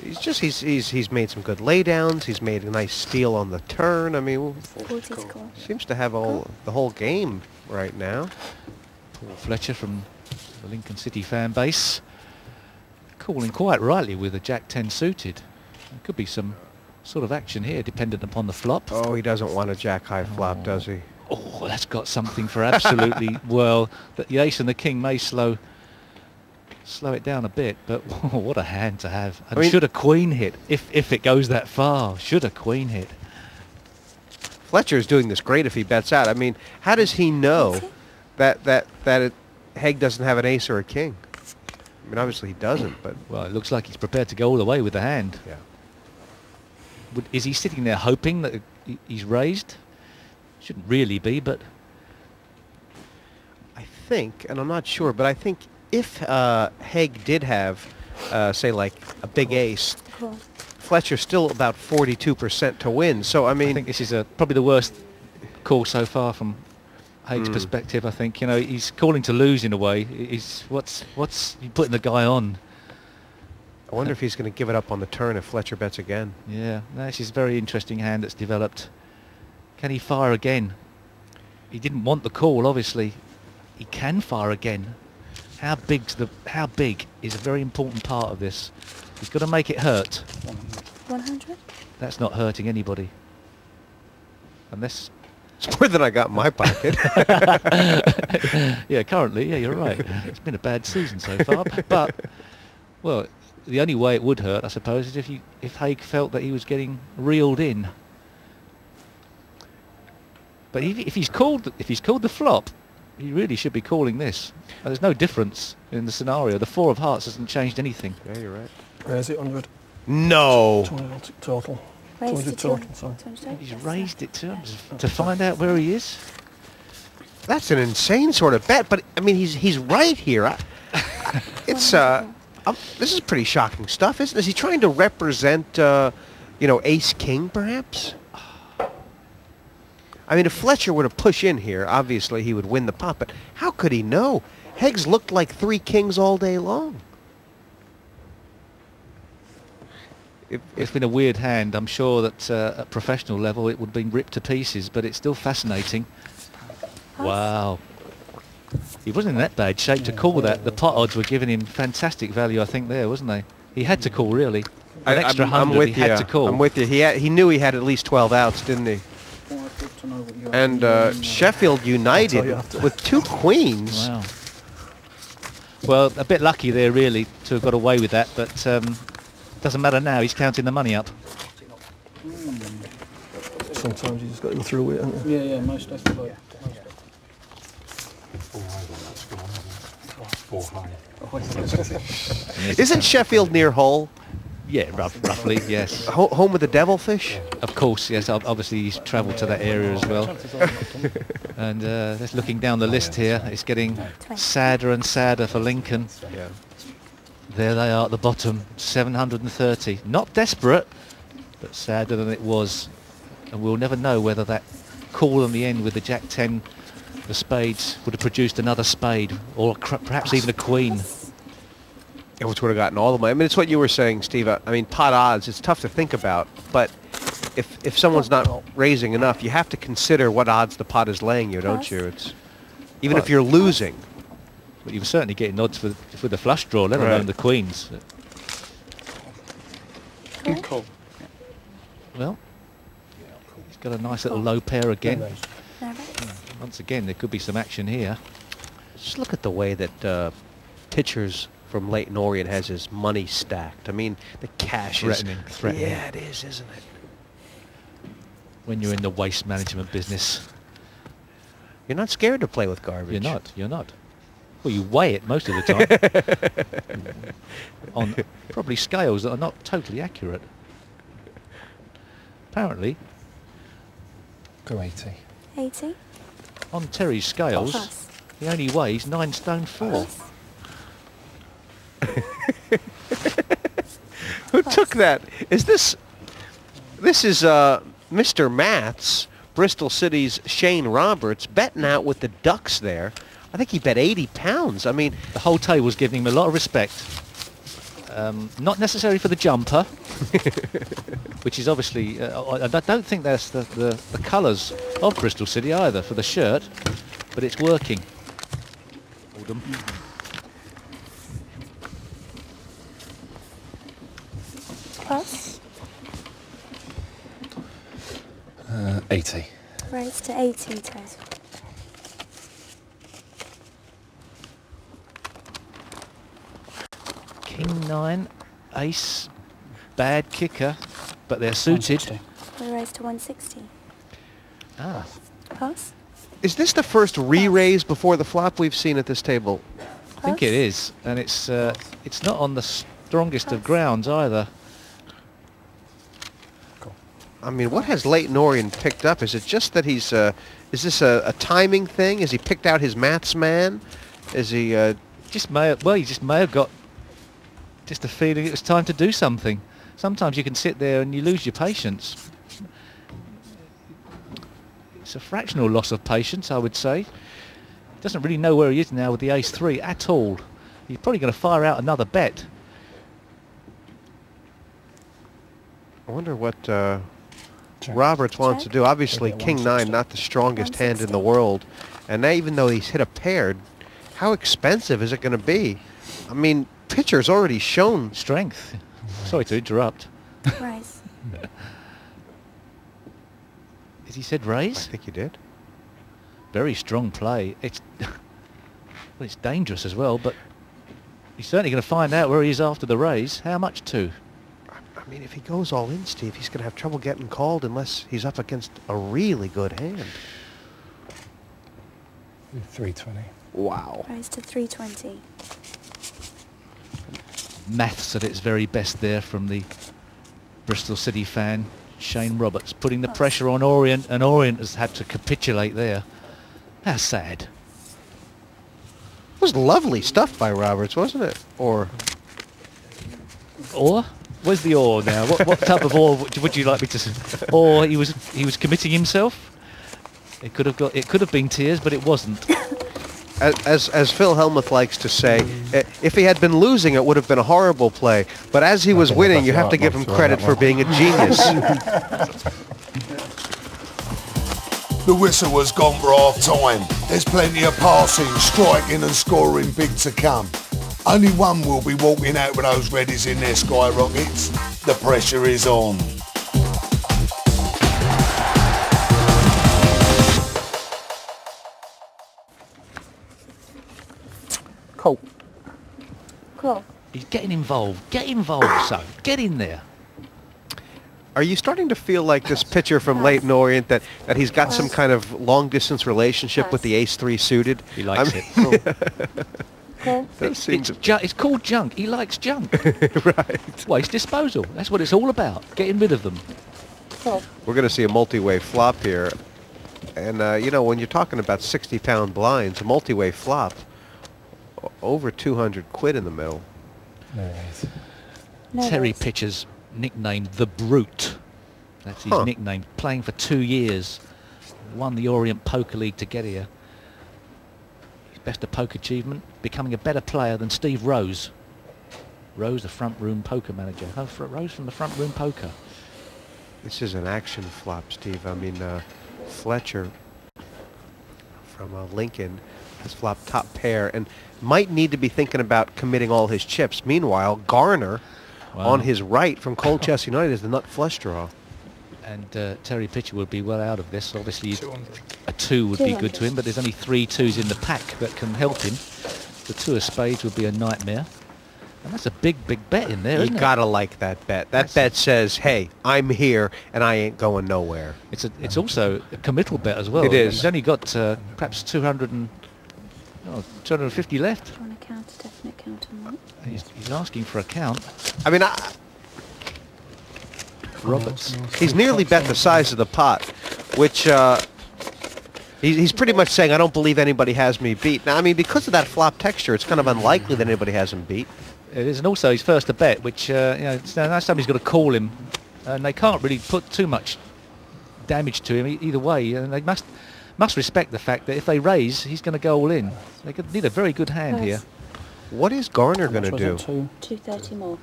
He's made some good laydowns. He's made a nice steal on the turn. I mean, 40 score. seems to have the whole game right now. Paul Fletcher from the Lincoln City fan base calling quite rightly with a Jack-10 suited. There could be some sort of action here dependent upon the flop. Oh, he doesn't want a Jack-high flop, does he? Oh, that's got something for absolutely well. The ace and the king may slow it down a bit, but what a hand to have. And should a queen hit, if it goes that far, should a queen hit? Fletcher's doing this great if he bets out. I mean, how does he know that Haig doesn't have an ace or a king? I mean, obviously he doesn't, but... Well, it looks like he's prepared to go all the way with the hand. Yeah. Is he sitting there hoping that he's raised? Shouldn't really be, but... I think, and I'm not sure, but I think if Haig did have, say, like a big ace, Fletcher's still about 42% to win. So, I mean... I think this is probably the worst call so far from Haig's perspective. I think, you know, he's calling to lose in a way. What's he putting the guy on? I wonder if he's going to give it up on the turn if Fletcher bets again. Yeah, no, this is a very interesting hand that's developed. Can he fire again? He didn't want the call, obviously. He can fire again. How big is a very important part of this. He's got to make it hurt. 100? That's not hurting anybody. Unless... It's more than I got in my pocket. Yeah, currently, yeah, you're right. It's been a bad season so far. But, well, the only way it would hurt, I suppose, is if Haig felt that he was getting reeled in. But if he's called the flop, he really should be calling this. There's no difference in the scenario. The 4 of hearts hasn't changed anything. Yeah, you're right. Where's it? 100? No. 200 total. Raised 200 to total, sorry. 200. He's raised it to find out where he is. That's an insane sort of bet, but I mean, he's right here. It's this is pretty shocking stuff, isn't it? Is he trying to represent, you know, Ace King, perhaps? I mean, if Fletcher were to push in here, obviously he would win the pot, but how could he know? Haig's looked like 3 kings all day long. It's been a weird hand. I'm sure that at professional level it would have been ripped to pieces, but it's still fascinating. Wow. He wasn't in that bad shape to call that. The pot odds were giving him fantastic value, I think, there, wasn't they? He had to call, really. An extra 100, he had to call. I'm with you. He knew he had at least 12 outs, didn't he? And Sheffield United with 2 queens. Wow. Well, a bit lucky there, really, to have got away with that, but doesn't matter now. He's counting the money up. Sometimes you just got to go through it, haven't you? Yeah, most definitely. Isn't Sheffield near Hull? Yeah, roughly, yes. Home of the Devilfish? Of course, yes. Obviously, he's travelled to that area as well. And just looking down the list here, it's getting sadder and sadder for Lincoln. Yeah. There they are at the bottom, 730. Not desperate, but sadder than it was. And we'll never know whether that call in the end with the Jack-10, the spades, would have produced another spade, or perhaps even a queen. Which would have gotten all the money. I mean, it's what you were saying, Steve. I mean, pot odds, it's tough to think about. But if someone's not raising enough, you have to consider what odds the pot is laying you, don't you? It's even if you're losing. But you were certainly getting odds for the flush draw, let alone the queens. Good call. Well, he's got a nice little low pair again. Once again, there could be some action here. Just look at the way that pitchers from Leyton Orient has his money stacked. I mean, the cash is... Threatening. Yeah, it is, isn't it? When you're in the waste management business. You're not scared to play with garbage. You're not. Well, you weigh it most of the time. On probably scales that are not totally accurate. Apparently. Go 80. 80? On Terry's scales, he only weighs 9 stone 4. Who took that? Is this... This is Mr. Maths, Bristol City's Shane Roberts, betting out with the Ducks there. I think he bet £80. I mean... The whole table's giving him a lot of respect. Not necessary for the jumper, which is obviously... I don't think that's the colours of Bristol City either for the shirt, but it's working. Oldham. Pass. 80. Raise to 80 total. King 9, ace, bad kicker, but they're suited. 160. We raise to 160. Ah, Pass. Is this the first re-raise before the flop we've seen at this table? I think it is, and it's not on the strongest of grounds either. Cool. I mean, what has Leighton Orient picked up? Is it just that he's... is this a timing thing? Has he picked out his maths man? Is he... He just may have got just a feeling it was time to do something. Sometimes you can sit there and you lose your patience. It's a fractional loss of patience, I would say. Doesn't really know where he is now with the ace-3 at all. He's probably going to fire out another bet. I wonder what Check. Roberts wants to Check. do. Obviously, Maybe at King 9, 160. not the strongest hand in the 160. world. And now, even though he's hit a pair, how expensive is it going to be? I mean, pitcher's already shown... Strength. Sorry to interrupt. Raise. Has he said I raise? think he did. Very strong play. It's well, it's dangerous as well, but he's certainly going to find out where he is after the raise. How much to? I mean, if he goes all in, Steve, he's going to have trouble getting called unless he's up against a really good hand. 320. Wow. Raise to 320. Maths at its very best there from the Bristol City fan, Shane Roberts, putting the pressure on Orient, and Orient has had to capitulate there. How sad. It was lovely stuff by Roberts, wasn't it? Or... Or? Where's the or now? What type of or would you like me to say? Or he was committing himself? It could have been tears, but it wasn't. As Phil Hellmuth likes to say, if he had been losing, it would have been a horrible play. But as he was think winning, that's you have to right, give him Mark, credit that for one. being a genius. The whistle has gone for half time. There's plenty of passing, striking and scoring big to come. Only one will be walking out with those reddies in their skyrockets. The pressure is on. Cool. Cool. He's getting involved. Get involved, son. Get in there. Are you starting to feel like this pitcher from Leighton Orient, that he's got some kind of long-distance relationship with the ace-3 suited? He likes it. Cool. Does seem to- It's called junk. He likes junk. right. Waste disposal. That's what it's all about. Getting rid of them. Cool. We're going to see a multi-way flop here. And, you know, when you're talking about 60-pound blinds, a multi-way flop, over 200 quid in the middle. No worries. No Terry worries. Pitcher's nicknamed The Brute. That's his Huh. nickname. Playing for 2 years. Won the Orient Poker League to get here. His best of poker achievement, becoming a better player than Steve Rose. Rose, the front room poker manager. Oh, Rose from the front room poker. This is an action flop, Steve. I mean, Fletcher from Lincoln has flopped top pair and might need to be thinking about committing all his chips. Meanwhile, Garner Wow. on his right from Colchester United is the nut flush draw. And Terry Pitcher would be well out of this. Obviously, 200. a 2 would be good 200. to him, but there's only 3 2s in the pack that can help him. The 2 of spades would be a nightmare. And that's a big, big bet in there, You isn't it? gotta like that bet. That That's- bet says, "Hey, I'm here and I ain't going nowhere." It's also a committal bet as well. It is. He's only got perhaps 250 left. Do you want to count a definite count on that? He's asking for a count. I mean, Roberts. he's nearly bet the size of the pot, which he's pretty much saying, "I don't believe anybody has me beat." Now, I mean, because of that flop texture, it's kind of unlikely that anybody has him beat. It is, and also he's first to bet, which now somebody's got to call him, and they can't really put too much damage to him either way. And they must respect the fact that if they raise, he's going to go all in. They could need a very good hand here. What is Garner How going much to was do? it? 2. 230 more.